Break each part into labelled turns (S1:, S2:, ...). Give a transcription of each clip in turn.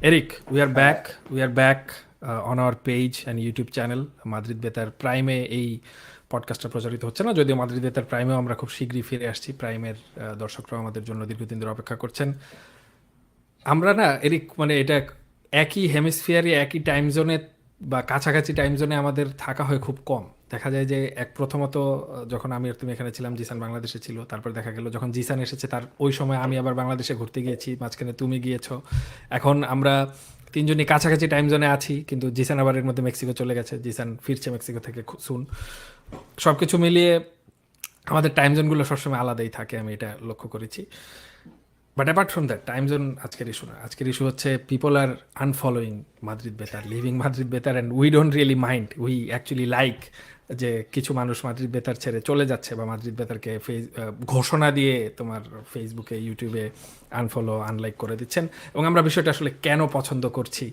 S1: Eric, we are back. We are back on our page and YouTube channel, Madrid বেতার প্রাইমে এই পডকাস্টটা প্রচারিত হচ্ছে না, যদিও মাদ্রিদ বেতার প্রাইমেও আমরা খুব শীঘ্রই ফিরে আসছি। প্রাইমের দর্শকরাও আমাদের জন্য দীর্ঘদিন ধরে অপেক্ষা করছেন। আমরা না এরিক, মানে এটা একই হেমিসফিয়ারে একই টাইম জোনে বা কাছাকাছি টাইম জোনে আমাদের থাকা হয় খুব কম। দেখা যায় যে প্রথমত যখন আমি আর তুমি এখানে ছিলাম, জিসান বাংলাদেশে ছিল। তারপর দেখা গেল যখন জিসান এসেছে তার ওই সময় আমি আবার বাংলাদেশে ঘুরতে গিয়েছি, মাঝখানে তুমি গিয়েছো। এখন আমরা তিনজনই কাছাকাছি টাইম জোনে আছি, কিন্তু জিসান আবার এর মধ্যে মেক্সিকো চলে গেছে, জিসান ফিরছে মেক্সিকো থেকে সুন। সব কিছু মিলিয়ে আমাদের টাইম জোনগুলো সবসময় আলাদাই থাকে, আমি এটা লক্ষ্য করেছি। But apart from that, time zone আজকের ইস্যু না। আজকের ইস্যু হচ্ছে পিপল আর আনফলোয়িং মাদ্রিদ বেতার, লিভিং মাদ্রিদ বেতার, and we don't really mind, we actually like যে কিছু মানুষ মাদ্রিদ বেতার ছেড়ে চলে যাচ্ছে, বা মাদ্রিদ বেতারকে ঘোষণা দিয়ে তোমার ফেসবুকে ইউটিউবে আনফলো আনলাইক করে দিচ্ছেন। এবং আমরা বিষয়টা আসলে কেন পছন্দ করছি,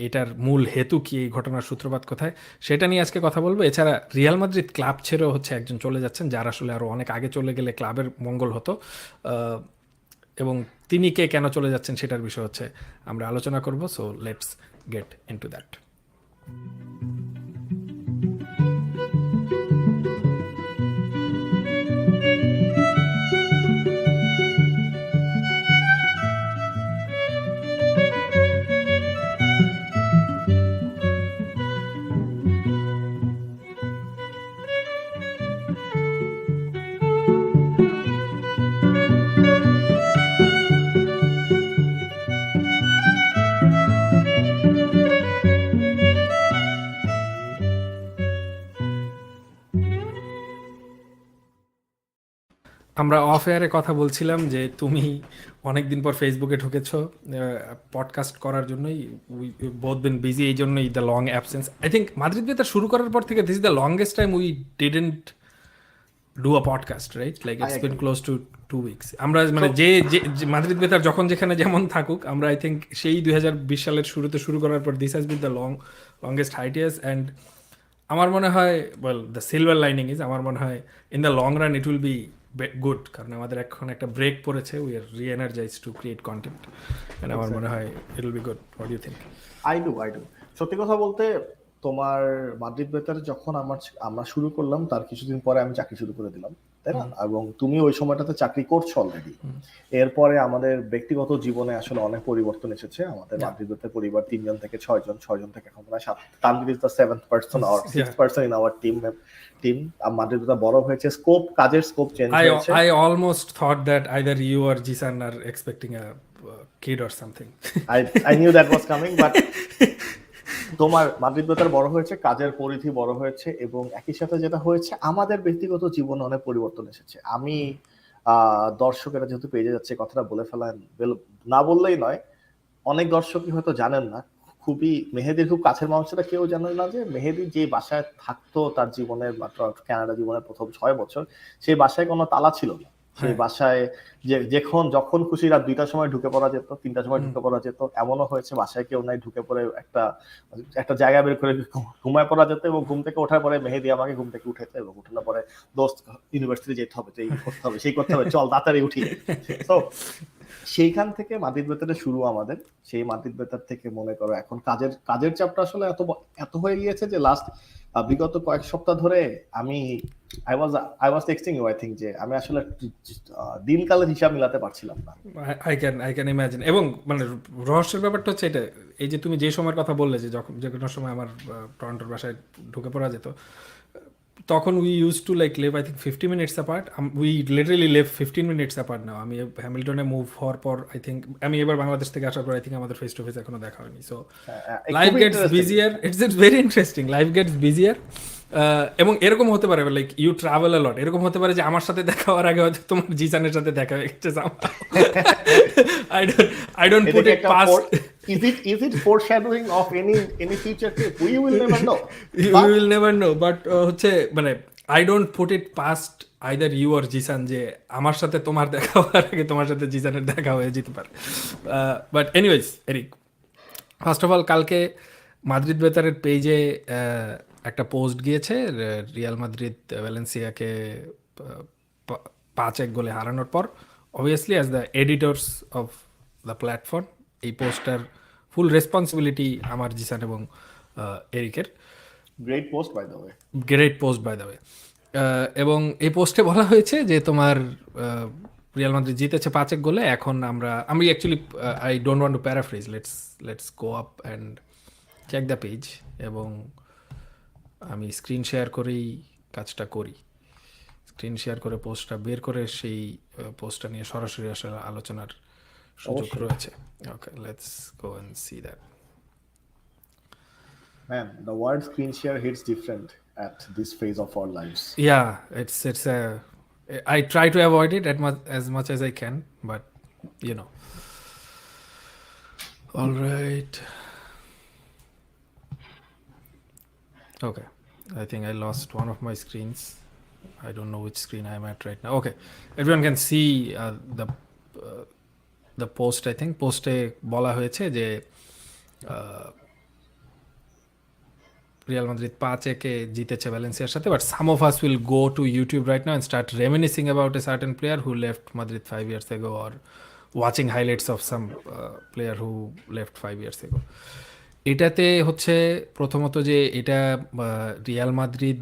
S1: এটার মূল হেতু কি, এই ঘটনার সূত্রপাত কোথায়, সেটা নিয়ে আজকে কথা বলবো। এছাড়া রিয়াল মাদ্রিদ ক্লাব ছেড়েও হচ্ছে একজন চলে যাচ্ছেন, যার আসলে আরও অনেক আগে চলে গেলে ক্লাবের মঙ্গল হতো, এবং তিনি কে কেন চলে যাচ্ছেন সেটার বিষয় হচ্ছে আমরা আলোচনা করব। So let's get into that. আমরা অফ এয়ারে কথা বলছিলাম যে তুমি অনেকদিন পর ফেসবুকে ঢুকেছো পডকাস্ট করার জন্যই। উই বোথ বিন বিজি, এই জন্যই the long absence. I think Madrid বেতার শুরু করার পর থেকে this is the longest time we didn't do a podcast, right? Like
S2: I
S1: it's been
S2: agree.
S1: Close two 2 weeks। আমরা মানে
S2: So,
S1: যে মাদ্রিদ বেতার যখন যেখানে যেমন থাকুক, আমরা আই থিঙ্ক সেই 2020 সালের শুরুতে শুরু করার পর this has been the longest hiatus. And আমার মনে হয়, well, the silver lining is, আমার মনে হয় in the long run it will be good, কারণ আমাদের এখন একটা ব্রেক পড়েছে। We are reenergize to create content, and আমার মনে
S2: exactly.
S1: হয় it will be good. What do you think?
S2: I do. সত্যি কথা বলতে, তোমার মাদ্রিদ বেতার যখন আমরা শুরু করলাম তার কিছুদিন পরে আমি চাকরি শুরু করে দিলাম, তাই না? এবং তুমি ওই সময়টাতে চাকরি করছো অলরেডি। এরপরে আমাদের ব্যক্তিগত জীবনে আসলে অনেক পরিবর্তন এসেছে। আমাদের মাদ্রিদ বেতার পরিবার 3 জন থেকে 6 জন, 6 জন থেকে এখন প্রায় 7। Tanvir is the 7th person or 6th person in our team. Madrid বেতার বড় হয়েছে, কাজের স্কোপ চেঞ্জ হয়েছে।
S1: I almost thought that either you or Jisan are expecting a kid or something.
S2: I knew that was coming, but তোমার Madrid বেতার বড় হয়েছে, কাজের পরিধি বড় হয়েছে, এবং একই সাথে যেটা হয়েছে আমাদের ব্যক্তিগত জীবনে অনেক পরিবর্তন এসেছে। আমি দর্শকেরা যেহেতু পেয়ে যাচ্ছে, কথাটা বলে ফেলা না বললেই নয়। অনেক দর্শকই হয়তো জানেন না, মেহেদির খুব কাছের মানুষরা কেউ জানেন না যে মেহেদি যে বাসায় থাকতো তার জীবনের মাত্র কানাডা জীবনের প্রথম 6 বছর, সেই বাসায় কোনো তালা ছিল না। সেই বাসায় যখন খুশি রাত 2টার সময় ঢুকে পড়া যেত, 3টার সময় ঢুকে পড়া যেত। এমনও হয়েছে বাসায় কেউ নাই, ঢুকে পড়ে একটা জায়গা বের করে ঘুমায় পড়া যেত, এবং ঘুম থেকে ওঠার পরে মেহেদি আমাকে ঘুম থেকে উঠেছে, এবং উঠানোর পরে দোস্ত ইউনিভার্সিটি যেতে হবে, এই করতে হবে, সেই করতে হবে, চল তাড়াতাড়ি উঠি। তো সেইখান থেকে মাদ্রিদ বেতারে শুরু আমাদের। সেই মাদ্রিদ বেতার থেকে মনে করো এখন কাজের চাপটা আসলে এত হয়ে গিয়েছে যে বিগত কয়েক সপ্তাহ ধরে আমি I was texting you, I think, যে আমি আসলে দিনকালের হিসাব মিলাতে পারছিলাম না।
S1: I can imagine. এবং মানে রহস্যের ব্যাপারটা হচ্ছে এটা, এই যে তুমি যে সময়ের কথা বললে যে যখন যে কোনো সময় আমার টরন্টোর বাসায় ঢুকে পড়া যেত, তখন we use to like live I think 50 minutes apart. We literally live 15 minutes apart now. আমি হ্যামিল্টনে মুভ হওয়ার পর আই থিঙ্ক, আমি এবার বাংলাদেশ থেকে আসার পর আই থিঙ্ক আমাদের ফেস টু ফেস এখনো দেখা হয়নি। So life gets busier, it's very interesting, life gets busier. এবং এরকম হতে পারে like you travel a lot, এরকম হতে পারে যে আমার সাথে দেখা হওয়ার আগে হয়তো তোমার জিসানের সাথে দেখা হয়ে গেছে। I don't put it past.
S2: Is it foreshadowing of any future trip? We will never know.
S1: We will never know, but হচ্ছে মানে I don't put it past either you or Zisan যে আমার সাথে তোমার দেখা হওয়ার আগে তোমার সাথে জিসানের দেখা হয়ে যেতে পারে। But anyways Eric, first of all, কালকে মাদ্রিদ বেতারের পেজে একটা পোস্ট গিয়েছে রিয়াল মাদ্রিদ ভ্যালেন্সিয়াকে 5-1 গোলে হারানোর পর। Obviously as the editors of the platform, এই পোস্টটার ফুল রেসপন্সিবিলিটি আমার, জিসান এবং এরিকের।
S2: Great post by the way.
S1: Great post by the way. এবং এই পোস্টে বলা হয়েছে যে তোমার রিয়াল মাদ্রিদ জিতেছে 5-1 গোলে। এখন আমি actually I don't want to paraphrase, let's go up and check the page, এবং আমি স্ক্রিন শেয়ার করেই কাজটা করি। স্ক্রিন শেয়ার করে পোস্টটা বের করে সেই পোস্টটা নিয়ে সরাসরি আসলে আলোচনার সুযোগ
S2: অবশ্যই।
S1: রয়েছে। Okay, let's go and see that.
S2: Man, the word screen share hits different at this phase of our lives.
S1: Yeah, it's a, I try to avoid it as much as I can, but you know. All right. Okay, I think I lost one of my screens. I don't know which screen I'm at right now. Okay, everyone can see the post. I think poste বলা হয়েছে যে Real Madrid 5-1 জিতেছে ভ্যালেন্সিয়ার সাথে, but some of us will go to YouTube right now and start reminiscing about a certain player who left Madrid 5 years ago, or watching highlights of some player who left 5 years ago. এটাতে হচ্ছে প্রথমত যে এটা Real Madrid,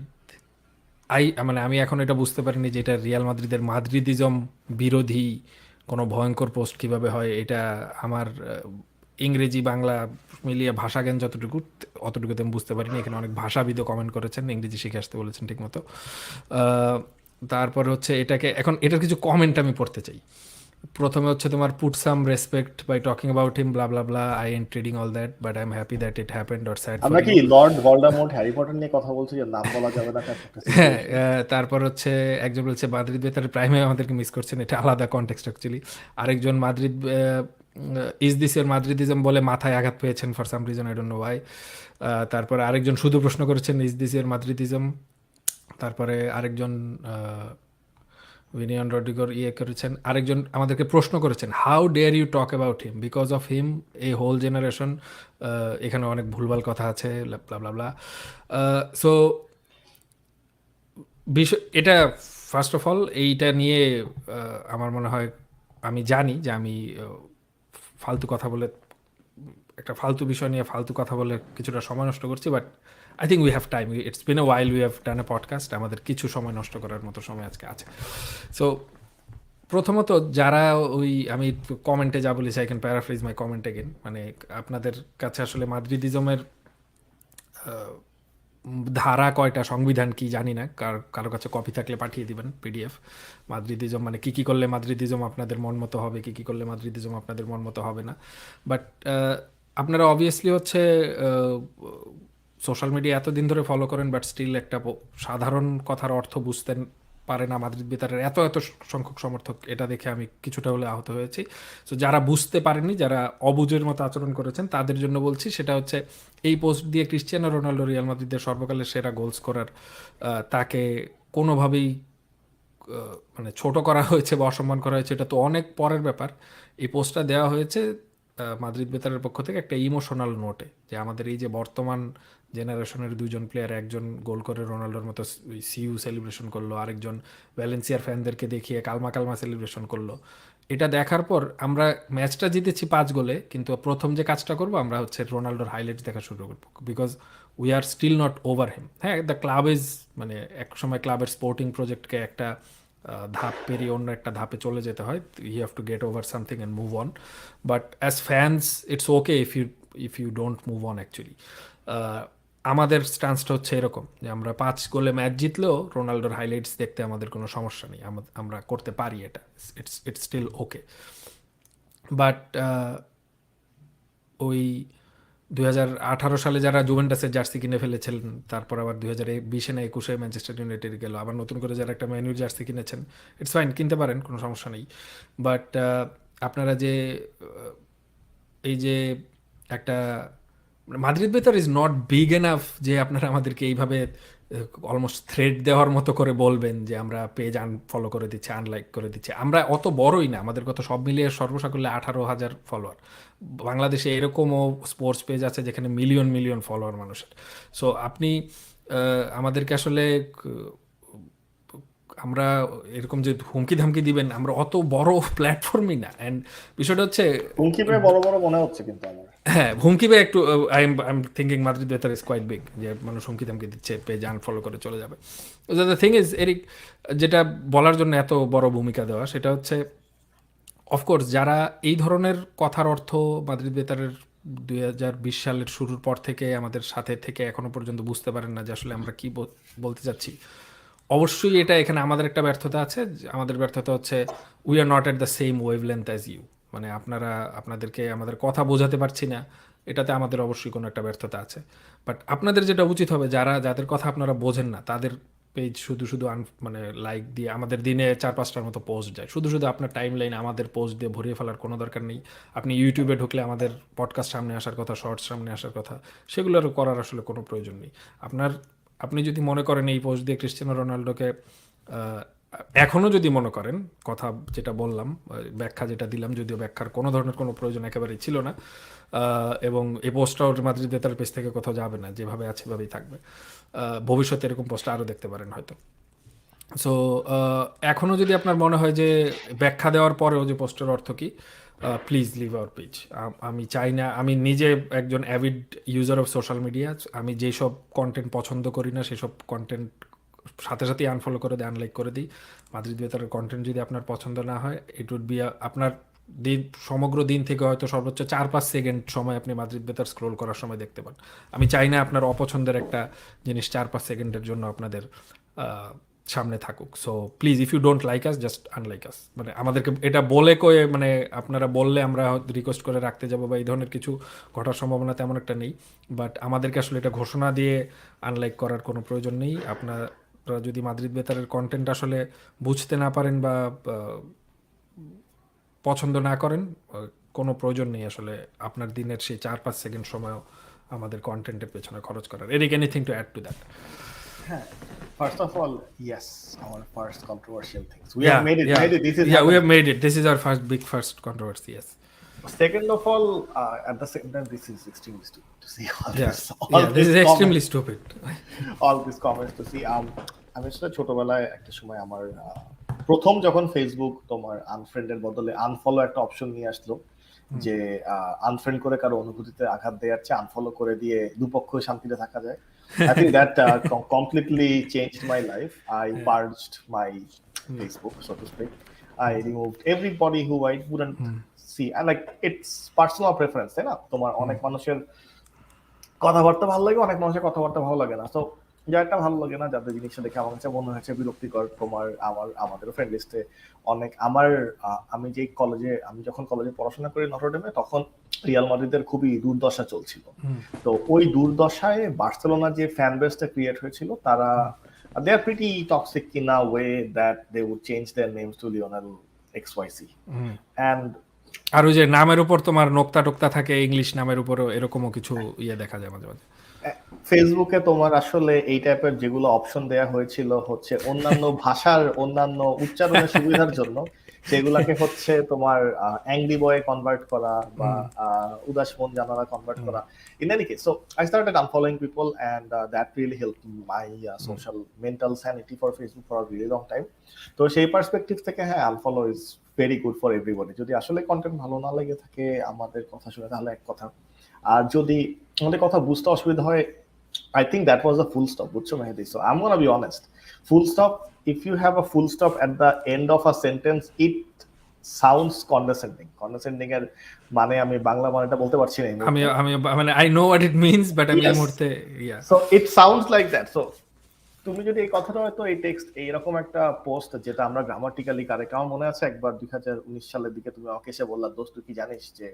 S1: মানে আমি এখন এটা বুঝতে পারিনি যে এটা রিয়াল মাদ্রিদের মাদ্রিদিজম বিরোধী কোনো ভয়ঙ্কর পোস্ট কিভাবে হয়। এটা আমার ইংরেজি বাংলা মিলিয়ে ভাষা জ্ঞান যতটুকু, অতটুকুতে আমি বুঝতে পারিনি। এখানে অনেক ভাষাবিদও কমেন্ট করেছেন, ইংরেজি শিখে আসতে বলেছেন ঠিকমতো। তারপর হচ্ছে এখন এটার কিছু কমেন্ট আমি পড়তে চাই। প্রথমে হচ্ছে তোমার put some respect by talking about him blah blah blah, I and trading all that, but I am happy that it happened or sad for
S2: আমরা কি
S1: you.
S2: Lord Voldemort Harry Potter নিয়ে কথা বলছি যে নাম বলা যাবে না?
S1: হ্যাঁ, তারপর হচ্ছে একজন বলছে মাদ্রিদ বেতার প্রাইমে আমাদেরকে মিস করছেন, এটা আলাদা কনটেক্সট অ্যাকচুয়ালি। আরেকজন মাদ্রিদ ইজ দিস ইয়ার মাদ্রিদিজম বলে মাথায় আঘাত পেয়েছেন for some reason, I don't know Y. তারপরে আরেকজন শুধু প্রশ্ন করেছেন ইজ দিস ইয়ার মাদ্রিদিজম। তারপরে আরেকজন উইনিয়ন রড্রিগর করেছেন, আরেকজন আমাদেরকে প্রশ্ন করেছেন how dare you talk about him, because of him এই হোল জেনারেশন, এখানে অনেক ভুলভাল কথা আছে ব্লা ব্লা ব্লা। সো বিষয় এটা, ফার্স্ট অফ অল এইটা নিয়ে আমার মনে হয়, আমি জানি যে আমি ফালতু কথা বলে, একটা ফালতু বিষয় নিয়ে ফালতু কথা বলে কিছুটা সময় নষ্ট করছি, but I think we have time, it's been A while we have done A podcast, আমাদের কিছু সময় নষ্ট করার মতো সময় আজকে আছে। সো প্রথমত যারা আমি কমেন্টে যা বলেছি, I can paraphrase my comment again, মানে আপনাদের কাছে আসলে মাদ্রিদিজমের ধারা কয়টা, সংবিধান কি জানি না, কারো কাছে কপি থাকলে পাঠিয়ে দিবেন পিডিএফ। মাদ্রিদিজম মানে কী কী করলে মাদ্রিদিজম আপনাদের মন মতো হবে, কী কী করলে মাদ্রিদিজম আপনাদের মন মতো হবে না। বাট আপনারা অবভিয়াসলি হচ্ছে সোশ্যাল মিডিয়া এতদিন ধরে ফলো করেন, বাট স্টিল একটা সাধারণ কথার অর্থ বুঝতে পারে না মাদ্রিদ বেতারের এত এত সংখ্যক সমর্থক, এটা দেখে আমি কিছুটা হলে আহত হয়েছি। সো যারা বুঝতে পারেনি, যারা অবুঝের মতো আচরণ করেছেন, তাদের জন্য বলছি, সেটা হচ্ছে এই পোস্ট দিয়ে ক্রিশ্চিয়ানো রোনাল্ডো রিয়াল মাদ্রিদের সর্বকালের সেরা গোল স্কোরার, তাকে কোনোভাবেই মানে ছোট করা হয়েছে বা অসম্মান করা হয়েছে, এটা তো অনেক পরের ব্যাপার। এই পোস্টটা দেওয়া হয়েছে মাদ্রিদ বেতারের পক্ষ থেকে একটা ইমোশনাল নোটে, যে আমাদের এই যে বর্তমান জেনারেশনের দুজন প্লেয়ার, একজন গোল করে রোনাল্ডোর মতো সিইউ সেলিব্রেশন করলো, আরেকজন ভ্যালেন্সিয়ার ফ্যানদেরকে দেখিয়ে কালমা কালমা সেলিব্রেশন করলো। এটা দেখার পর আমরা ম্যাচটা জিতেছি 5 গোলে, কিন্তু প্রথম যে কাজটা করবো আমরা হচ্ছে রোনাল্ডোর হাইলাইটস দেখা শুরু করবো, because we are still not over him. হ্যাঁ, দ্য ক্লাব ইজ, মানে এক সময় ক্লাবের স্পোর্টিং প্রজেক্টকে একটা ধাপ পেরিয়ে অন্য একটা ধাপে চলে যেতে হয়, you have to get over something and move on. But as fans it's okay if you don't move on actually. আমাদের স্ট্যান্সটা হচ্ছে এরকম যে আমরা 5 গোলে ম্যাচ জিতলেও রোনাল্ডোর হাইলাইটস দেখতে আমাদের কোনো সমস্যা নেই, আমরা করতে পারি এটা, ইটস স্টিল ওকে। বাট ওই 2018 সালে যারা জুভেন্টাসের জার্সি কিনে ফেলেছিলেন, তারপর আবার 2020 না 21 ম্যানচেস্টার ইউনাইটেড গেল, আবার নতুন করে যারা একটা ম্যানুর জার্সি কিনেছেন, ইটস ফাইন, কিনতে পারেন, কোনো সমস্যা নেই। বাট আপনারা যে এই যে একটা, মাদ্রিদ বেতার ইজ নট বিগ এনাফ যে আপনারা আমাদেরকে এইভাবে অলমোস্ট থ্রেড দেওয়ার মতো করে বলবেন যে আমরা পেজ আনফলো করে দিচ্ছি, আনলাইক করে দিচ্ছি। আমরা অত বড়ই না, আমাদের কত সব মিলিয়ে সর্বসাকুল্যে 18,000 ফলোয়ার। বাংলাদেশে এরকমও স্পোর্টস পেজ আছে যেখানে মিলিয়ন মিলিয়ন ফলোয়ার মানুষের। সো আপনি আমাদেরকে আসলে আমরা এরকম যে হুমকি ধামকি দিবেন, আমরা অত বড় প্ল্যাটফর্মই না। অ্যান্ড বিষয়টা হচ্ছে
S2: হুমকি পেয়ে বড় বড় মনে হচ্ছে কিন্তু আমার।
S1: হ্যাঁ, হুমকি পেয়ে একটু আই এম থিঙ্কিং মাদ্রিদ বেতার ইজ কোয়াইট বিগ, যে মানুষ হুমকি ধামকি দিচ্ছে, পেজ আনফলো করে চলে যাবে। দ্য থিং ইজ এরিক, যেটা বলার জন্য এত বড় ভূমিকা দেওয়া সেটা হচ্ছে অফকোর্স যারা এই ধরনের কথার অর্থ মাদ্রিদ বেতারের 2020 সালের শুরুর পর থেকে আমাদের সাথে থেকে এখনো পর্যন্ত বুঝতে পারেন না যে আসলে আমরা কি বলতে চাচ্ছি, অবশ্যই এটা এখানে আমাদের একটা ব্যর্থতা আছে। আমাদের ব্যর্থতা হচ্ছে we are not at the same wavelength as you, মানে আপনাদেরকে আমাদের কথা বোঝাতে পারছি না, এটাতে আমাদের অবশ্যই কোনো একটা ব্যর্থতা আছে। বাট আপনাদের যেটা উচিত হবে, যাদের কথা আপনারা বোঝেন না তাদের পেজ শুধু শুধু মানে লাইক দিয়ে, আমাদের দিনে 4-5টার মতো পোস্ট যায়, শুধু শুধু আপনার টাইম লাইন আমাদের পোস্ট দিয়ে ভরিয়ে ফেলার কোনো দরকার নেই। আপনি ইউটিউবে ঢুকলে আমাদের পডকাস্ট সামনে আসার কথা, শর্টস সামনে আসার কথা, সেগুলোর করার আসলে কোনো প্রয়োজন নেই। আপনি যদি মনে করেন এই পোস্ট দিয়ে ক্রিস্টিয়ানো রোনাল্ডোকে এখনও যদি মনে করেন, কথা যেটা বললাম, ব্যাখ্যা যেটা দিলাম, যদিও ব্যাখ্যার কোনো ধরনের কোনো প্রয়োজন একেবারেই ছিল না, এবং এই পোস্টটাও মাদ্রিদ বেতার পেজ থেকে কোথাও যাবে না, যেভাবে আছে সেভাবেই থাকবে। ভবিষ্যতে এরকম পোস্ট আরও দেখতে পারেন হয়তো। সো এখনও যদি আপনার মনে হয় যে ব্যাখ্যা দেওয়ার পরেও যে পোস্টের অর্থ কি, প্লিজ লিভ আওয়ার পেজ। আমি চাই না, আমি নিজে একজন avid user of social media, আমি যেসব কন্টেন্ট পছন্দ করি না সেসব কন্টেন্ট সাথে সাথেই আনফলো করে দিই, আনলাইক করে দিই। মাদ্রিদ বেতারের কন্টেন্ট যদি আপনার পছন্দ না হয়, ইট উড বি আপনার দিন, সমগ্র দিন থেকে হয়তো সর্বোচ্চ 4-5 সেকেন্ড সময় আপনি মাদ্রিদ বেতার স্ক্রোল করার সময় দেখতে পান। আমি চাই না আপনার অপছন্দের একটা জিনিস 4-5 সেকেন্ডের জন্য আপনাদের সামনে থাকুক। So please, if you don't like us, just unlike us. মানে আমাদেরকে এটা বলে কয়ে, মানে আপনারা বললে আমরা রিকোয়েস্ট করে রাখতে যাবো বা এই ধরনের কিছু ঘটার সম্ভাবনা তেমন একটা নেই। বাট আমাদেরকে আসলে এটা ঘোষণা দিয়ে আনলাইক করার কোনো প্রয়োজন নেই। আপনারা যদি মাদ্রিদ বেতারের কন্টেন্ট আসলে বুঝতে না পারেন বা পছন্দ না করেন, কোনো প্রয়োজন নেই আসলে আপনার দিনের সেই 4-5 সেকেন্ড সময়ও আমাদের কন্টেন্টের পেছনে খরচ করার। Eric, anything to add to that?
S2: First of all, yes, our first controversial things. We have
S1: Yeah,
S2: made it.
S1: yeah,
S2: Made it. This is
S1: yeah. We have
S2: happening.
S1: made it. This is our first controversy. Yes.
S2: Second of all, at the same time, this is extremely stupid to see all
S1: Yeah.
S2: this.
S1: Yeah. This is extremely stupid.
S2: All these comments to see. আমি আসলে ছোটবেলায় একটা সময় আমার প্রথম যখন Facebook তোমার আনফ্রেন্ডের বদলে আনফলো একটা অপশন নিয়ে আসলো, যে আনফ্রেন্ড করে কারো অনুভূতিতে আঘাত দেওয়ার চেয়ে আনফলো করে দিয়ে দুপক্ষ শান্তিতে থাকা যায়। I think that completely changed my life. I purged my Facebook, so to speak. I removed everybody who I wouldn't see. And like, it's personal preference, তাই না? তোমার অনেক মানুষের কথাবার্তা ভালো লাগে, অনেক মানুষের কথাবার্তা ভালো লাগে না। তো যারটা ভালো লাগে না, যাদের জিনিসটা দেখে আমার কাছে মনে হয়েছে বিরক্তিকর, তোমার আমাদের ফ্রেন্ড লিস্টে অনেক আমি যখন কলেজে পড়াশোনা করি নটরডেমে, তখন রিয়াল মাদ্রিদের খুবই দুর্দশা চলছিল। তো ওই দুর্দশায় বার্সেলোনার যে ফ্যান বেসটা ক্রিয়েট হয়েছিল, তারা they are pretty toxic in a way that they would change their names to Lionel XYZ. And
S1: আর ওই যে নামের উপর তোমার নোক্তা টোক্তা থাকে, ইংলিশ নামের উপরও এরকমও কিছু দেখা যায় মাঝে মাঝে।
S2: ফেসবুকে তোমার আসলে এই টাইপের যেগুলো অপশন দেয়া হয়েছিল হচ্ছে অন্যান্য ভাষার অন্যান্য উচ্চারণের সুবিধার জন্য, সেগুলাকে হচ্ছে তোমার অ্যাংরি বয়ে কনভার্ট করা বা উদাস মন জানালা কনভার্ট করা। In any case, so I started unfollowing people and that really helped my social mental sanity for Facebook for a really long time. তো সেই পার্সপেক্টিভ থেকে হ্যাঁ, unfollow is very good for everybody. যদি আসলে content ভালো না লেগে থাকে আমাদের কথা শুনে, তাহলে এক কথা। আর যদি আমাদের কথা বুঝতে অসুবিধা হয়, I think that was a full stop, বুঝছো মেহেদি? So I'm gonna be honest. Full stop, if you have a full stop at the end of a sentence, it sounds condescending. Condescending এর মানে আমি বাংলা মানেটা বলতে পারছি না এই মুহূর্তে।
S1: আমি মানে I know what it means, but আমি এই মুহূর্তে
S2: So it sounds like that. So তুমি যদি এই কথাটা হয়তো এই টেক্সট এইরকম একটা পোস্ট যেটা আমরা গ্রামাটিক্যালি কারেক্ট, আমার মনে আছে একবার 2019 সালের দিকে তুমি আমাকে এসে বললা, দোস্ত তুই কি জানিস যে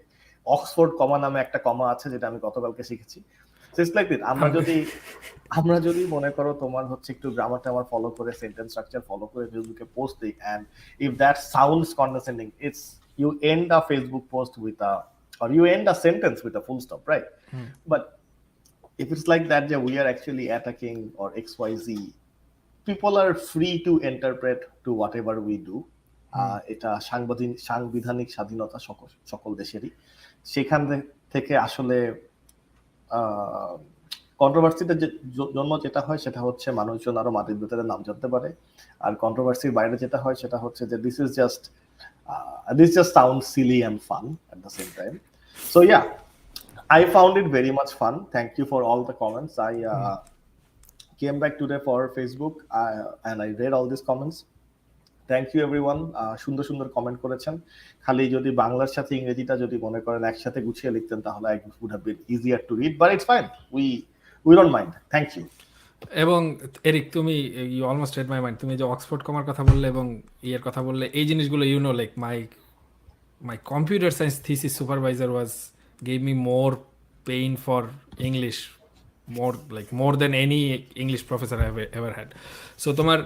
S2: অক্সফোর্ড কমা নামে একটা কমা আছে, যেটা আমি গতকালকে শিখেছি। আমরা যদি মনে করো তোমার হচ্ছে একটু গ্রামারটা আমার ফলো করে, সেন্টেন্স স্ট্রাকচার ফলো করে ফেসবুকে পোস্ট দিই, and if that sounds condescending, it's you end a Facebook post with a, or you end a sentence with a full stop, right? But if it's like that, we are actually attacking or XYZ, people are free to interpret to whatever we do. এটা সাংবিধানিক স্বাধীনতা সকল দেশেরই। সেখান থেকে আসলে কন্ট্রোভার্সিতে জন্য যেটা হয় সেটা হচ্ছে মানুষজন আরো মাদ্রিদ বেতারের নাম জানতে পারে, আর কন্ট্রোভার্সির বাইরে যেটা হয় সেটা হচ্ছে যে this just sounds silly and fun at the same time. So yeah, I found it very much fun. Thank you for all the comments. I came back today for Facebook and I read all these comments. Thank you everyone, সুন্দর সুন্দর comment করেছেন। খালি যদি বাংলার সাথে ইংরেজিটা যদি মনে করেন একসাথে গুছিয়ে লিখতেন তাহলে I would have been easier to read, but it's fine, we don't mind. Thank you.
S1: এবং এরিক, তুমি you almost read my mind. তুমি যে অক্সফোর্ড কমার কথা বললে এবং ইয়ের কথা বললে, এই জিনিসগুলো like my computer science thesis supervisor gave me more pain for English, more than any English professor I have ever had. So তোমার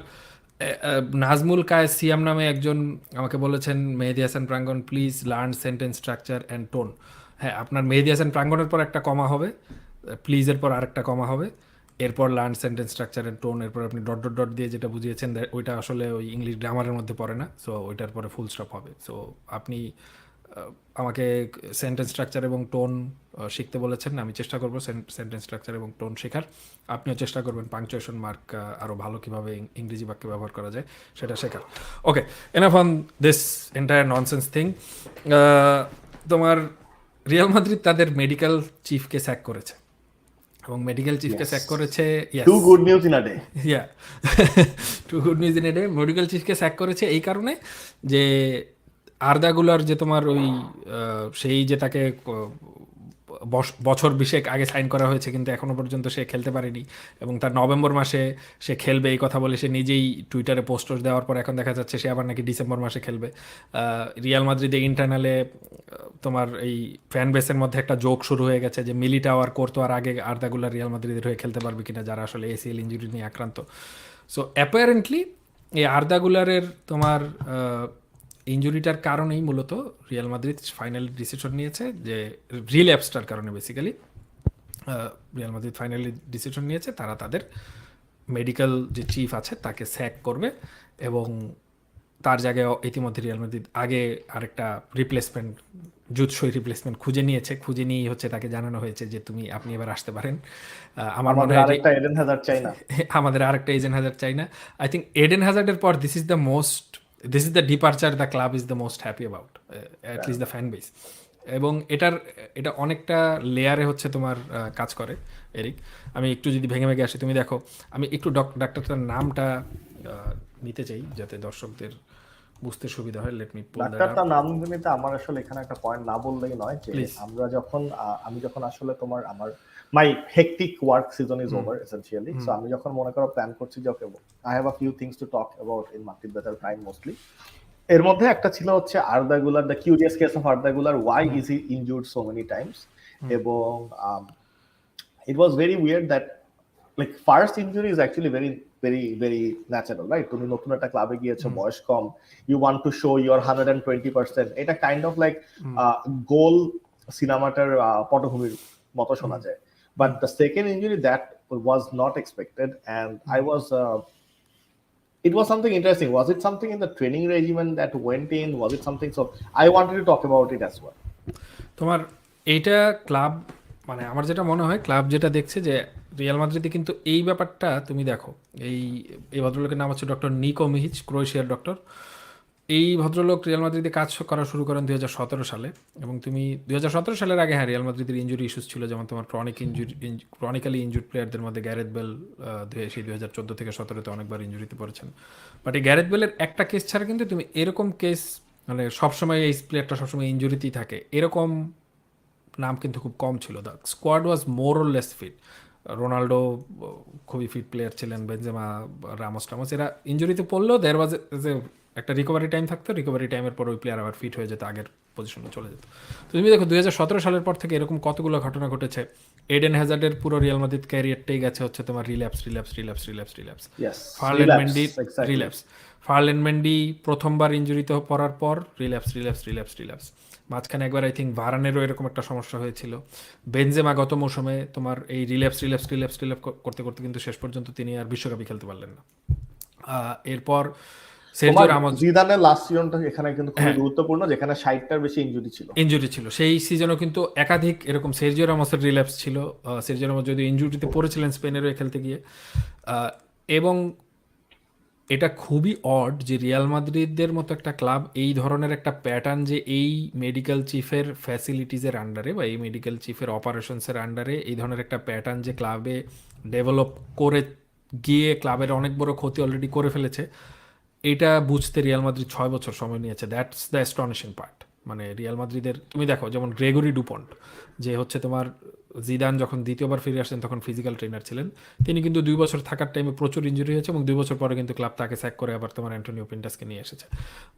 S1: নাজমুল কায়েস সিয়াম নামে একজন আমাকে বলেছেন, মেহেদী হাসান প্রাঙ্গণ please learn sentence structure and tone. হ্যাঁ, আপনার মেহেদী হাসান প্রাঙ্গণের পর একটা কমা হবে, প্লিজের পর আরেকটা কমা হবে, এরপর learn sentence structure and tone, এরপর আপনি ডট ডট ডট দিয়ে যেটা বুঝিয়েছেন ওইটা আসলে ওই ইংলিশ গ্রামারের মধ্যে পড়ে না, সো ওইটার পরে ফুল স্টপ হবে। সো আপনি আমাকে সেন্টেন্স স্ট্রাকচার এবং টোন শিখতে বলেছেন, আমি চেষ্টা করবো সেন্টেন্স স্ট্রাকচার এবং টোন শেখার। আপনিও চেষ্টা করবেন পাংচুয়েশন মার্ক আরও ভালো কীভাবে ইংরেজি বাক্যে ব্যবহার করা যায় সেটা শেখার। Okay, enough on this entire nonsense thing. তোমার রিয়াল মাদ্রিদ তাদের মেডিকেল চিফকে স্যাক করেছে, এবং মেডিকেল চিফকে স্যাক করেছে,
S2: two good news in a day.
S1: Yeah, two good news in a day. Medical চিফকে স্যাক করেছে এই কারণে যে আর্দাগুলার যে তোমার ওই সেই যে তাকে বছর 20 আগে সাইন করা হয়েছে কিন্তু এখনো পর্যন্ত সে খেলতে পারেনি, এবং তার নভেম্বর মাসে সে খেলবে এই কথা বলে সে নিজেই টুইটারে পোস্ট দেওয়ার পর এখন দেখা যাচ্ছে সে আবার নাকি ডিসেম্বর মাসে খেলবে। রিয়াল মাদ্রিদে ইন্টারনালে তোমার এই ফ্যান বেসের মধ্যে একটা জোক শুরু হয়ে গেছে যে মিলিটাও আর করতো আর আগে আর্দাগুলার রিয়াল মাদ্রিদের হয়ে খেলতে পারবে কিনা, যারা আসলে এসিএল ইঞ্জুরি নিয়ে আক্রান্ত। সো অ্যাপারেন্টলি এই আর্দাগুলারের তোমার ইঞ্জুরিটার কারণেই মূলত রিয়াল মাদ্রিদ ফাইনালি ডিসিশন নিয়েছে যে রিল্যাপসটার কারণে basically Real Madrid finally decision নিয়েছে তারা তাদের মেডিকেল যে চিফ আছে তাকে স্যাক করবে, এবং তার জায়গায় ইতিমধ্যে রিয়াল মাদ্রিদ আগে আরেকটা রিপ্লেসমেন্ট জুৎসই রিপ্লেসমেন্ট খুঁজে নিয়েই হচ্ছে তাকে জানানো হয়েছে যে আপনি এবার আসতে পারেন। আমার মনে হয়
S2: আরেকটা এডেন হ্যাজার্ড চাই না,
S1: আমাদের আরেকটা এডেন হ্যাজার্ড চাই না। আই থিঙ্ক এডেন হ্যাজার্ডের পর this is the departure the club is the most happy about, at least the fan base. এবং এটা অনেকটা লেয়ারে হচ্ছে তোমার কাজ করে এরিক। আমি একটু যদি ভেঙে আসি, তুমি দেখো আমি একটু ডাক্তারটার নামটা নিতে চাই যাতে দর্শকদের বুঝতে সুবিধা হয়। Let me pull that up.
S2: ডাক্তারটার নাম নিতে আমার আসলে এখানে একটা পয়েন্ট না বললেই নয় যে আমি যখন আসলে তোমার আমার my hectic work season is over essentially, so আমি যখন মনে করো প্ল্যান করছি যে okay I have a few things to talk about in Madrid better prime mostly, এর মধ্যে একটা ছিল হচ্ছে Arda Guler, the curious case of Arda Guler, why is he injured so many times. এবং it was very weird that like first injury is actually very natural, right? তুমি নতুন একটা ক্লাবে গিয়েছো, বয়স কম, you want to show your 120%, এটা kind of like গোল সিনেমাটার পটভূমির মতো শোনা যায়। But the second injury that was not expected, and it was something interesting. Was it something in the training regimen that went in? Was it something? So I wanted to talk about it as well.
S1: তোমার এইটা club, মানে আমার যেটা মনে হয় club যেটা দেখছে যে রিয়াল মাদ্রিদে কিন্তু এই ব্যাপারটা তুমি দেখো, এই ভদ্রলোকের নাম হচ্ছে ডক্টর নিকো মিহিচ, ক্রোয়েশিয়ার ডক্টর। এই ভদ্রলোক রিয়াল মাদ্রিদে কাজ করা শুরু করেন 2017 সালে, এবং তুমি 2017 সালের আগে হ্যাঁ রিয়াল মাদ্রিদের ইঞ্জুরি ইস্যুস ছিল, যেমন তোমার ক্রনিক্যালি ইনজুর্ড প্লেয়ারদের মধ্যে গ্যারেথ বেল সেই 2014 থেকে 17-তে অনেকবার ইঞ্জুরিতে পড়েছেন। বাট এই গ্যারেথ বেলের একটা কেস ছাড়া কিন্তু তুমি এরকম কেস, মানে সবসময় এই প্লেয়ারটা সবসময় ইঞ্জুরিতেই থাকে এরকম নাম কিন্তু খুব কম ছিল। The squad was more or less fit. Ronaldo খুবই ফিট প্লেয়ার ছিলেন, বেনজেমা, রামোস এরা ইঞ্জুরিতে পড়লেও দেয়ার ওয়াজ একটা রিকভারি টাইম থাকতো, রিকভারি টাইমের পর ওই প্লেয়ার আবার ফিট হয়ে যেত, আগের পজিশনে চলে যেত। তো তুমি দেখো 2017 সালের পর থেকে এরকম কতগুলো ঘটনা ঘটেছে। এডেন হ্যাজার্ডের পুরো রিয়াল মাদ্রিদ ক্যারিয়ারটাই গেছে হচ্ছে তোমার রিল্যাপস। ফার্ল্যান্ড মেন্ডি প্রথমবার ইঞ্জুরিতে পড়ার পর রিল্যাপস। মাঝখানে একবার আই থিঙ্ক ভারানেরও এরকম একটা সমস্যা হয়েছিল। বেনজেমা গত মৌসুমে তোমার এই রিল্যাপস করতে করতে কিন্তু শেষ পর্যন্ত তিনি আর বিশ্বকাপই খেলতে পারলেন না। এরপর
S2: তোমার
S1: সের্জিও রামোস
S2: জিদানের লাস্ট সিজনটা এখানে কিন্তু খুবই
S1: হ্যাঁ
S2: গুরুত্বপূর্ণ, যেখানে 60টার বেশি ইনজুরি ছিল।
S1: ইনজুরি ছিল সেই সিজনও কিন্তু একাধিক এরকম সের্জিও রামোসের রিল্যাপস ছিল। সের্জিও রামোস যদি ইনজুরিতে পড়েছিলেন স্পেনের হয়ে খেলতে গিয়ে। আহ, এবং এটা খুবই অড যে রিয়াল মাদ্রিদের মতো একটা ক্লাব এই ধরনের একটা প্যাটার্ন, যে এই মেডিকেল চিফের ফ্যাসিলিটিসের আন্ডারে বা এই মেডিকেল চিফের অপারেশনসের আন্ডারে এই ধরনের একটা প্যাটার্ন যে ক্লাবে ডেভেলপ করে গিয়ে ক্লাবের অনেক বড় ক্ষতি অলরেডি করে ফেলেছে। এটা বুঝতে রিয়াল মাদ্রিদ 6 বছর সময় নিয়েছে। That's the astonishing part. মানে রিয়াল মাদ্রিদের তুমি দেখো যেমন গ্রেগরি ডুপন্ট, যে হচ্ছে তোমার জিদান যখন দ্বিতীয়বার ফিরে আসছেন তখন ফিজিক্যাল ট্রেনার ছিলেন, তিনি কিন্তু 2 বছর থাকার টাইমে প্রচুর ইঞ্জুরি হয়েছে এবং 2 বছর পরে কিন্তু ক্লাব তাকে স্যাক করে আবার তোমার অ্যান্টোনিও পিন্টাসকে নিয়ে এসেছে।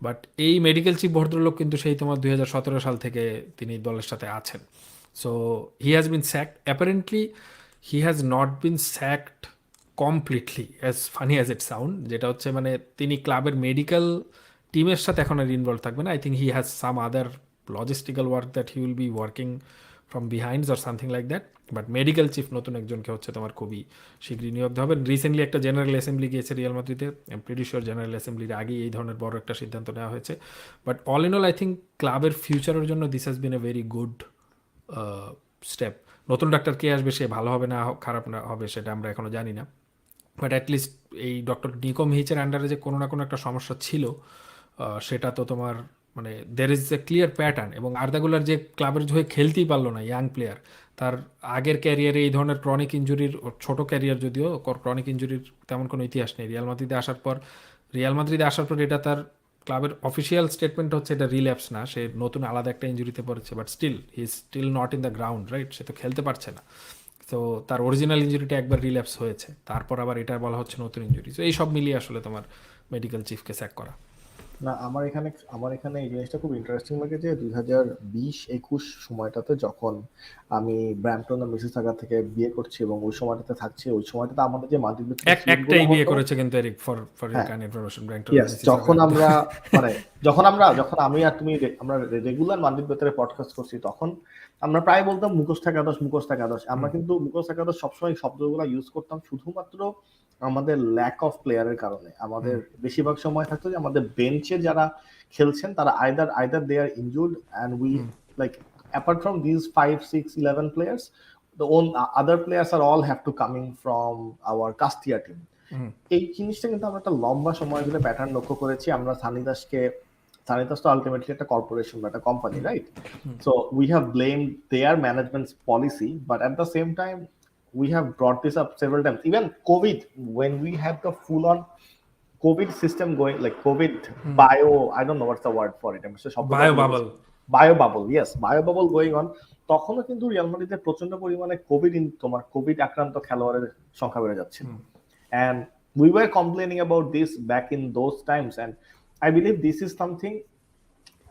S1: বাট এই মেডিকেল চিফ ভদ্রলোক কিন্তু সেই তোমার 2017 সাল থেকে তিনি দলের সাথে আছেন। So he has been sacked apparently, he has not been sacked completely, as funny as it sound, যেটা হচ্ছে মানে তিনি ক্লাবের মেডিকেল টিমের সাথে এখন আর ইনভলভ থাকবে না। I think he has some other logistical work that he will be working from behinds or something like that. But medical chief নতুন একজনকে হচ্ছে তোমার খুবই শীঘ্রই নিয়োগ দেওয়া হবে। রিসেন্টলি একটা জেনারেল অ্যাসেম্বলি গিয়েছে রিয়াল মাদ্রিদে, I am pretty sure general অ্যাসেম্বলির আগেই এই ধরনের বড় একটা সিদ্ধান্ত নেওয়া হয়েছে। But all in all I think ক্লাবের ফিউচারের জন্য this has been a very good step. নতুন ডাক্তার কে আসবে, সে ভালো হবে না খারাপ না হবে সেটা আমরা এখনো জানি না। বাট অ্যাটলিস্ট এই ডক্টর নিকো মিহিচের আন্ডারে যে কোনো না কোনো একটা সমস্যা ছিল, সেটা তো তোমার মানে there is a clear pattern. এবং আর্দাগুলার যে ক্লাবের হয়ে খেলতেই পারলো না, ইয়াং প্লেয়ার, তার আগের ক্যারিয়ারে এই ধরনের ক্রনিক ইঞ্জুরির, ছোট ক্যারিয়ার যদিও, ক্রনিক ইঞ্জুরির তেমন কোনো ইতিহাস নেই। রিয়াল মাদ্রিদে আসার পর এটা তার ক্লাবের অফিসিয়াল স্টেটমেন্ট হচ্ছে এটা রিল্যাপস না, সে নতুন আলাদা একটা ইঞ্জুরিতে পড়েছে। But still he is still not in the ground, right? সে তো খেলতে পারছে না। তো তার অরিজিনাল ইঞ্জুরিটা একবার রিল্যাপস হয়েছে, তারপর আবার এটা বলা হচ্ছে নতুন ইঞ্জুরি। তো এই সব মিলিয়ে আসলে তোমার মেডিকেল চিফকে স্যাক করা।
S2: না, আমার এখানে এই জিনিসটা খুব ইন্টারেস্টিং লাগে যে 2020-21 সময়টাতে যখন আমি ব্র্যাম্পটন মিসিসাগা থেকে বিয়ে করছি এবং ওই সময়টাতে থাকছি, ওই সময়টাতে আমাদের যে মাল্টি
S1: একটাই বিয়ে করেছে কিন্তু এরিক, ফর ইউর
S2: হ্যাঁ,
S1: কাইন্ড ইনফরমেশন,
S2: ইয়েস, যখন আমরা মানে যখন আমি আর তুমি আমরা রেগুলার মাল্টি বেতারে পডকাস্ট করছি, তখন আমরা প্রায় বলতাম মুখস্থ একাদশ, মুখস্থ একাদশ। আমরা কিন্তু মুখস্থ একাদশ সবসময় শব্দগুলো ইউজ করতাম শুধুমাত্র আমাদের ল্যাক অফ প্লেয়ারের কারণে। আমাদের বেশিরভাগ সময় থাকতো যে আমাদের বেঞ্চে যারা খেলছেন তারা either they are injured and we like apart from this 5, 6, 11 players, the other players are all have to coming from our Castilla team. এই জিনিসটা কিন্তু আমরা একটা লম্বা সময় ধরে প্যাটার্ন লক্ষ্য করেছি। আমরা সানিদাস তো আলটিমেটলি একটা কর্পোরেশন বা একটা company, right? So we have blamed their management's policy, but at the same time we have brought this up several times. Even COVID, when we had the full on COVID system going, like COVID I don't know what's the word for it. Bio bubble, yes, bio bubble going on. তখনও কিন্তু Real মাদ্রিদে প্রচন্ড পরিমাণে Covid আক্রান্ত খেলোয়াড়ের সংখ্যা বেড়ে যাচ্ছে। And we were complaining about this back in those times, and I believe this is something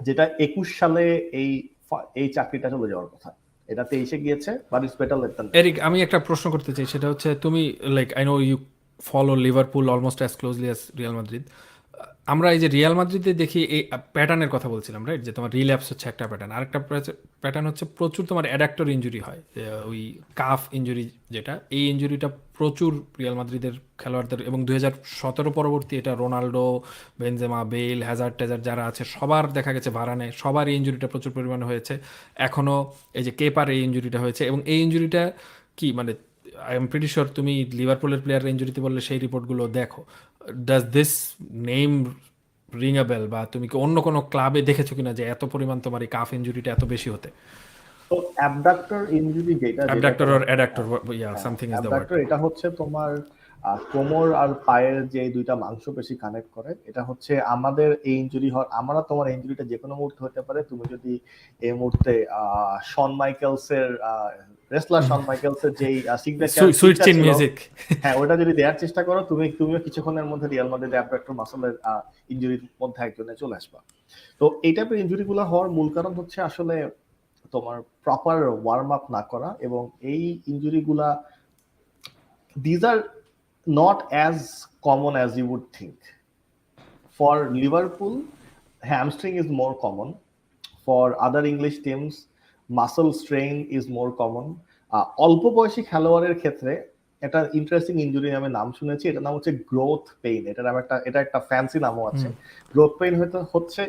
S2: যেটা 21 সালে এই চাকরিটা চলে যাওয়ার কথা, এটা 23-এ গিয়েছে, but it's better late than.
S1: Eric, আমি একটা প্রশ্ন করতে চাই, সেটা হচ্ছে তুমি like I know you follow Liverpool almost as closely as Real Madrid. আমরা এই যে রিয়াল মাদ্রিদে দেখি এই প্যাটার্নের কথা বলছিলাম, রাইট? যে তোমার রিল্যাপস হচ্ছে একটা প্যাটার্ন, আরেকটা প্যাটার্ন হচ্ছে প্রচুর তোমার অ্যাডাক্টর ইঞ্জুরি হয়, ওই কাফ ইঞ্জুরি যেটা, এই ইঞ্জুরিটা প্রচুর রিয়াল মাদ্রিদের খেলোয়াড়দের, এবং 2017 পরবর্তী এটা রোনাল্ডো, বেনজেমা, বেল, হ্যাজার্ড যারা আছে সবার দেখা গেছে, ভারানে, সবার এই ইঞ্জুরিটা প্রচুর পরিমাণে হয়েছে। এখনও এই যে কেপার এই ইঞ্জুরিটা হয়েছে, এবং এই ইঞ্জুরিটা কি মানে আই এম প্রিটি শিওর তুমি লিভারপুলের প্লেয়ারের ইঞ্জুরিতে বললে সেই রিপোর্টগুলো দেখো। Does this name ring a bell, বা তুমি কি অন্য কোনো ক্লাবে দেখেছো কিনা যে এত পরিমাণ তোমার এই কাফ ইঞ্জুরিটা এত বেশি হতে?
S2: তো abductor injury
S1: abductor or adductor, yeah something is the word.
S2: এটা হচ্ছে তোমার কোমর আর পায়ের যে দুইটা মাংসপেশি কানেক্ট করে, এটা হচ্ছে আমাদের এই ইনজুরি তোমার ইনজুরিটা যে কোনো মুহূর্তে হতে পারে। তুমি যদি এই মুহূর্তে রেসলার শন মাইকেলসের যেই সিগনেচার
S1: সুইট চিন মিউজিক,
S2: হ্যাঁ, ওটা যদি দেওয়ার চেষ্টা করো, তুমিও কিছুক্ষণের মধ্যে রিয়াল মাদ্রিদ অ্যাবডাক্টর মাসলের ইনজুরির মধ্যে একজনে চলে আসবা। তো এই টাইপের ইনজুরিগুলো হওয়ার মূল কারণ হচ্ছে আসলে তোমার প্রপার ওয়ার্ম আপ না করা, এবং এই ইনজুরিগুলা these are not as common as you would think. For Liverpool, hamstring is more common. For other English teams, muscle strain is more common. অল্প বয়সী খেলোয়াড়ের ক্ষেত্রে একটা ইন্টারেস্টিং ইনজুরি আমি নাম শুনেছি, এটার নাম হচ্ছে গ্রোথ পেইন। এটা একটা ফ্যান্সি নামও আছে। গ্রোথ পেইন হচ্ছে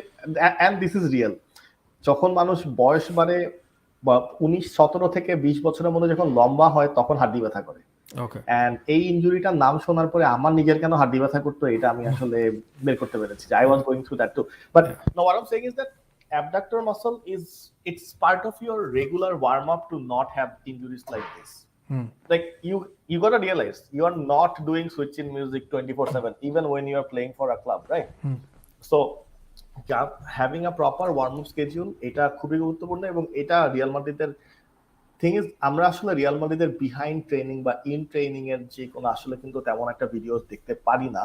S2: এন্ড দিস ইজ রিয়েল। যখন মানুষ বয়স বাড়ে বা 19-17 থেকে 20 বছরের মধ্যে যখন লম্বা হয় তখন হাড্ডি ব্যথা করে।
S1: ওকে
S2: এন্ড এই ইনজুরিটার নাম শোনার পরে আমার নিজের কেন হাড্ডি ব্যথা করতো এটা আমি আসলে বের করতে পেরেছি। I was going through that too, but no, what I am saying is that abductor muscle is, it's part of your regular warm up to not have injuries like this. Like you got to realize you are not doing switching music 24/7 even when you are playing for a club, right? So having a proper warm up schedule এটা খুবই গুরুত্বপূর্ণ, এবং এটা Real মাদ্রিদের thing is, আমরা আসলে Real মাদ্রিদের behind training বা ইন ট্রেনিং এর যে কোনো আসলে কিন্তু তেমন একটা ভিডিও দেখতে পারি না,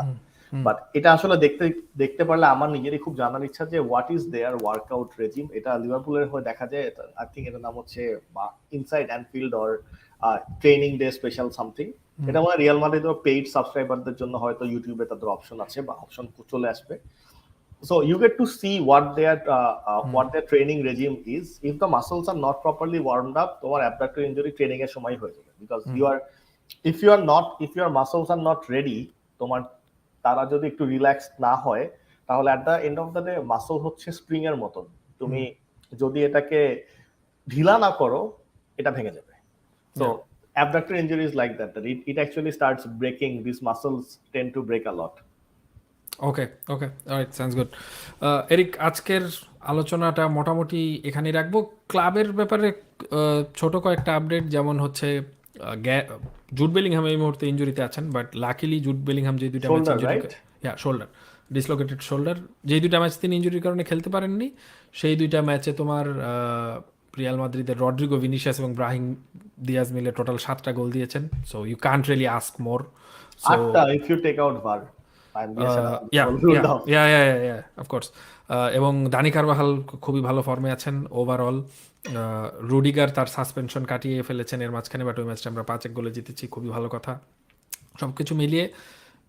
S2: বাট এটা আসলে দেখতে পারলে আমার নিজেরই খুব জানার ইচ্ছা যে what is their workout regime. এটা লিভারপুলের হয়ে দেখা যায়, আই থিঙ্ক এটার নাম হচ্ছে inside Anfield or training day special something. এটা মানে রিয়াল মাদ্রিদের পেইড সাবস্ক্রাইবারদের জন্য হয়তো ইউটিউবে তাদের অপশন আছে বা অপশন চলে আসবে। So you get to see what their training regime is. If the muscles are not properly warmed up, তোমার abductor injury training এর সময় হয়ে যাবে, because if your muscles are not ready, তোমার তারা যদি একটু রিল্যাক্সড না হয় তাহলে at the end of the day muscle হচ্ছে স্প্রিং এর মতন, তুমি যদি এটাকে ঢিলা না করো এটা ভেঙে যাবে। So abductor injury is like that it actually starts breaking. These muscles tend to break a lot.
S1: Okay okay, alright, sounds good. Eric, আজকের আলোচনাটা মোটামুটি এখানেই রাখবো। ক্লাবের ব্যাপারে ছোট কয়েকটা আপডেট, যেমন হচ্ছে জুড বেলিংহাম এই মুহূর্তে ইনজুরিতে আছেন, বাট লাকিলি জুড বেলিংহাম যে দুইটা ম্যাচ শোল্ডার ডিসলোকেটেড শোল্ডার, যেই দুইটা ম্যাচ তিনি ইনজুরির কারণে খেলতে পারেননি, সেই দুইটা ম্যাচে তোমার রিয়াল মাদ্রিদের রড্রিগো, ভিনিসিয়াস এবং ব্রাহিম দিয়াজ মিলে টোটাল 7টা গোল দিয়েছেন। So you can't really ask more.
S2: if you take out VAR.
S1: Of course. এবং দানি কারবাহাল খুবই ভালো ফর্মে আছেন ওভারঅল। রুডিগার তার সাসপেনশন কাটিয়ে ফেলেছেন এর মাঝখানে, বাট ওই ম্যাচটা আমরা 5-1 গোলে জিতেছি, খুবই ভালো কথা। সব কিছু মিলিয়ে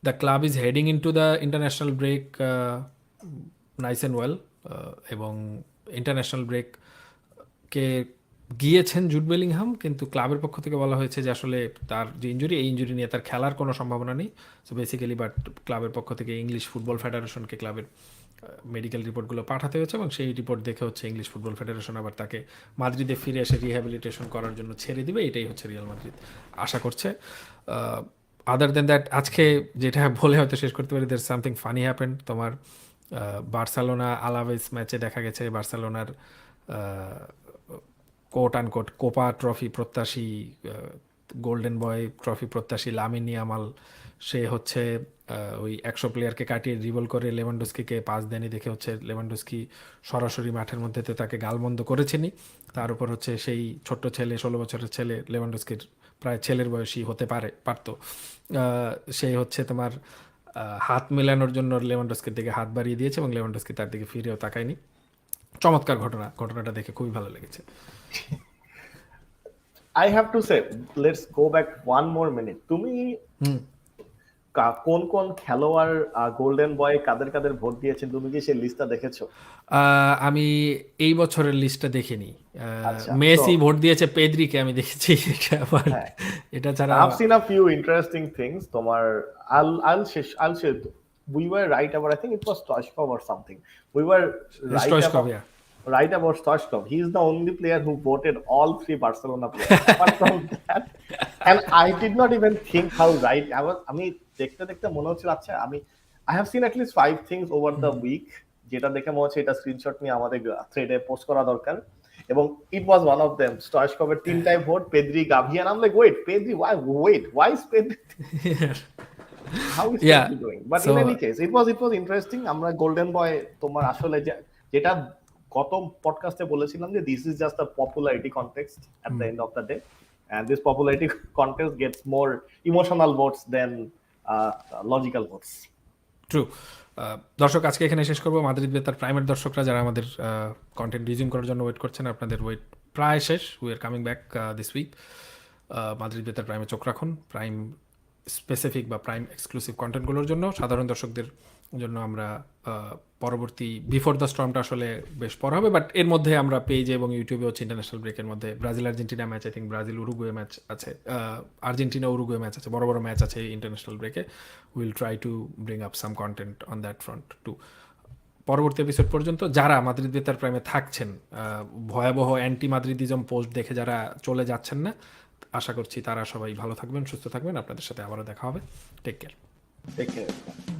S1: the club is heading into the international break nice and well, এবং ইন্টারন্যাশনাল ব্রেককে গিয়েছেন জুড বেলিংহাম, কিন্তু ক্লাবের পক্ষ থেকে বলা হয়েছে যে আসলে তার যে ইনজুরি, এই ইনজুরি নিয়ে তার খেলার কোনো সম্ভাবনা নেই। সো বেসিক্যালি, বাট ক্লাবের পক্ষ থেকে ইংলিশ ফুটবল ফেডারেশনকে ক্লাবের মেডিকেল রিপোর্টগুলো পাঠাতে হয়েছে, এবং সেই রিপোর্ট দেখে হচ্ছে ইংলিশ ফুটবল ফেডারেশন আবার তাকে মাদ্রিদে ফিরে এসে রিহ্যাবিলিটেশন করার জন্য ছেড়ে দিবে, এটাই হচ্ছে রিয়াল মাদ্রিদ আশা করছে। আদার দেন দ্যাট, আজকে যেটা বলে হয়তো শেষ করতে পারি, দের সামথিং ফানি হ্যাপেন্ড। তোমার বার্সেলোনা আলাভেস ম্যাচে দেখা গেছে বার্সেলোনার কোট আনকোট কোপা ট্রফি প্রত্যাশী, গোল্ডেন বয় ট্রফি প্রত্যাশী লামিন ইয়ামাল, সে হচ্ছে ওই 100 প্লেয়ারকে কাটিয়ে ড্রিবল করে লেভানডস্কিকে পাস দেয়নি দেখে হচ্ছে লেভানডস্কি সরাসরি মাঠের মধ্যে তাকে গালমন্দ করেছেনি। তার উপর হচ্ছে সেই ছোট্ট ছেলে, 16 বছরের ছেলে, লেভানডস্কির প্রায় ছেলের বয়সী হতে পারতো, সে হচ্ছে তোমার হাত মেলানোর জন্য লেভানডস্কির দিকে হাত বাড়িয়ে দিয়েছে, এবং লেভানডস্কি তার দিকে ফিরেও তাকায়নি। চমৎকার ঘটনাটা দেখে খুবই ভালো লেগেছে।
S2: I have to say, let's go back one more minute. তুমি কোন কোন খেলোয়াড় গোল্ডেন বয় কাদের ভোট দিয়েছেন, তুমি কি সেই লিস্টটা দেখেছো?
S1: আমি এই বছরের লিস্টটা দেখিনি। মেসি ভোট দিয়েছে পেদ্রিকে, আমি দেখেছি। এটা ছাড়া
S2: I've seen a few interesting things. তোমার I'll share. We were right about, I think it was Stoichkov or something. We were right about Stoichkov. He is the only player who voted all 3 Barcelona players. Apart from that, and I did not even think how right I was. আমি দেখতে মনে হচ্ছিল, আচ্ছা I have seen at least 5 things over the week যেটা দেখে মনে হচ্ছে এটা স্ক্রিনশট নিয়ে আমাদের থ্রেডে পোস্ট করা দরকার, এবং it was one of them. Stoichkovের 3টাই ভোট, Pedri, Gavi, and I'm like, wait, Pedri, why is Pedri? How is Pedri doing? But in any case, it was interesting. আমরা গোল্ডেন বয়, তোমার আসলে যেটা গত পডকাস্টে বলেছিলাম যে this is just a popularity contest at the end of the day, and this popularity contest gets more emotional votes than logical votes.
S1: True. দর্শক, আজকে এখানে শেষ করবো। মাদ্রিদ বেতার প্রাইমের দর্শকরা যারা আমাদের কন্টেন্ট রিজিউম করার জন্য ওয়েট করছেন, আপনাদের ওয়েট প্রায় শেষ। We are coming back this week. Madrid বেতার প্রাইমে চোখ রাখুন, প্রাইম স্পেসিফিক বা প্রাইম এক্সক্লুসিভ কন্টেন্টগুলোর জন্য। সাধারণ দর্শকদের জন্য আমরা পরবর্তী বিফোর দ্য স্টর্মটা আসলে বেশ পর হবে, বাট এর মধ্যে আমরা পেজে এবং ইউটিউবে হচ্ছে ইন্টারন্যাশনাল ব্রেকের মধ্যে Brazil Argentina match, I think Brazil Uruguay match আছে, আর্জেন্টিনা উরুগুয়ে ম্যাচ আছে, বড় বড় ম্যাচ আছে ইন্টারন্যাশনাল ব্রেকে। Will try to bring up some content on that front too. পরবর্তী এপিসোড পর্যন্ত যারা মাদ্রিদ বেতার প্রাইমে থাকছেন, ভয়াবহ অ্যান্টি মাদ্রিদিজম পোস্ট দেখে যারা চলে যাচ্ছেন না, আশা করছি তারা সবাই ভালো থাকবেন, সুস্থ থাকবেন। আপনাদের সাথে আবারও দেখা হবে। Take care.
S2: Take care.